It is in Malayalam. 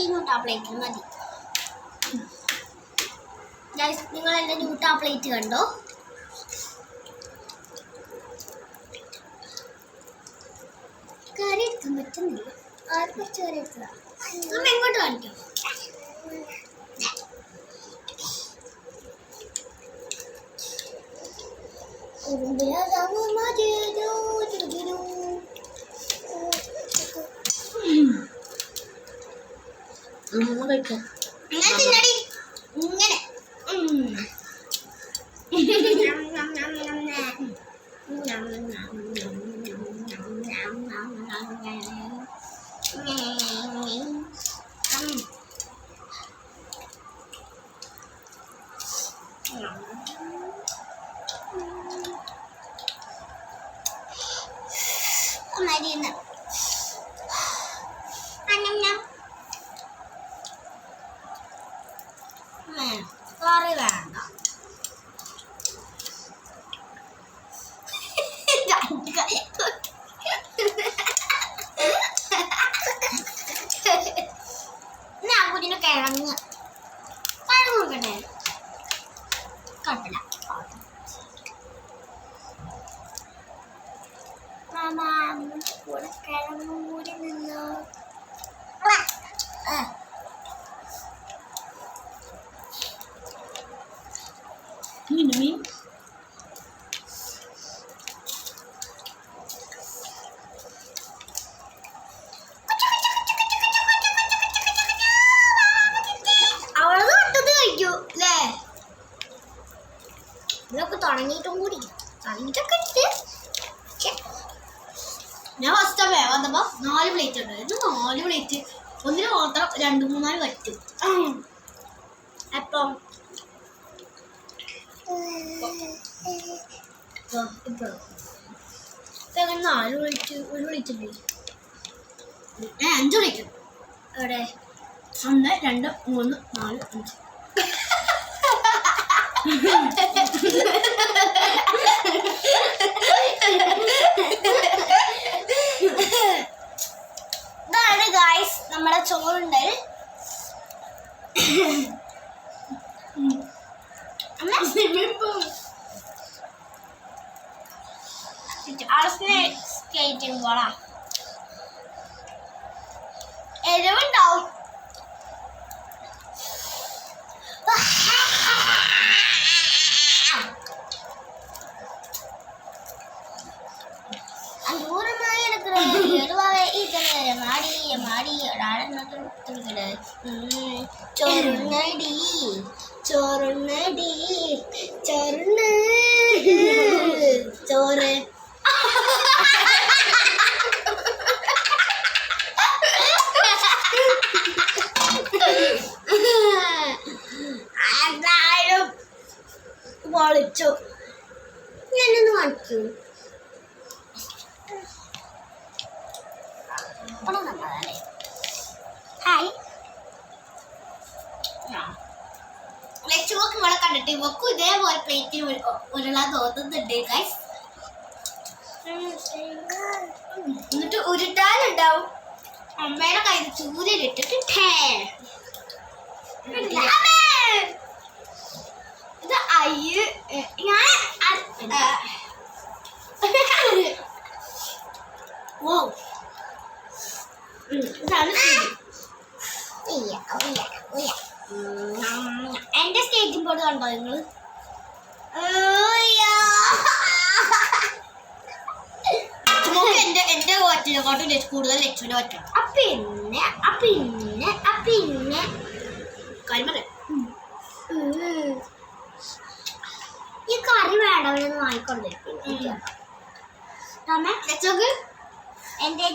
ന്യൂട്ടാ പ്ലേറ്റ് മതി. നിങ്ങൾ എൻ്റെ ന്യൂട്ടാ പ്ലേറ്റ് കണ്ടോ? കറി എടുക്കാൻ പറ്റുന്നില്ല. ആരും കുറച്ച് കറി എടുത്തതാ. നമ്മൾ എങ്ങോട്ട് കാണിക്കാം? കറി വേണ്ട. ഞാൻ കുഞ്ഞിന് കിഴങ്ങ് നോക്കട്ടെ. കുഴപ്പമില്ല. കൂടെ കിഴങ്ങും കൂടി നിന്നോ. മീൻ അവളത് ഒട്ടത് കഴിക്കൂ അല്ലേ? ഇതൊക്കെ തുടങ്ങിയിട്ടും കൂടി തുടങ്ങിയിട്ടൊക്കെ ഉണ്ട്. ഞാൻ ഫസ്റ്റ് ടൈം വന്നപ്പോ 4 പ്ലേറ്റ് ഉണ്ടായിരുന്നു. 4 പ്ലേറ്റ് ഒന്നിന് മാത്രം 2-3 കറ്റ്. അപ്പം ഇപ്പൊ 4 പ്ലേറ്റ് 1 പ്ലേറ്റ് ഉണ്ട്. 5 പ്ലേറ്റ് എവിടെ? 1 2 3 4 5. ഇതാണ് ഗായ്സ് നമ്മുടെ ചോറുണ്ട്. സ്കേറ്റിംഗ് പോളാ എരിവുണ്ടാവും. ദൂരമായി മാടി മാടി ചോറുണ്ണടി ചോറുണ്ണടി ചോറുണ്ണ ചോറ് എന്തായാലും പൊളിച്ചു. ഞാനൊന്ന് കാണിക്കൂ. ഹായ് ലക്ഷ്മക്ക് ഇവിടെ കണ്ടിട്ട് ഇവക്കും ഇതേപോലെ പ്ലേറ്റിൽ ഉരുളാൻ തോന്നുന്നുണ്ട് ഗൈസ്. എന്നിട്ട് ഉരുട്ടാനുണ്ടാവും. അമ്മയുടെ കയ്യിൽ ചൂരിലിട്ടിട്ട് ഇത് അയ്യ് ഞാൻ ഓ എന്റെ സ്കേറ്റിംഗ് ബോർഡ് കണ്ടോ നിങ്ങൾ? എന്റെ വാറ്റിനെക്കാട്ടും കൂടുതൽ ലക്ഷ്മിന്റെ വാറ്റാണ്. പിന്നെ കരിമല ഈ കറി വേണ്ടവരെന്ന് വാങ്ങിക്കൊണ്ടിരിക്കും. എന്റെ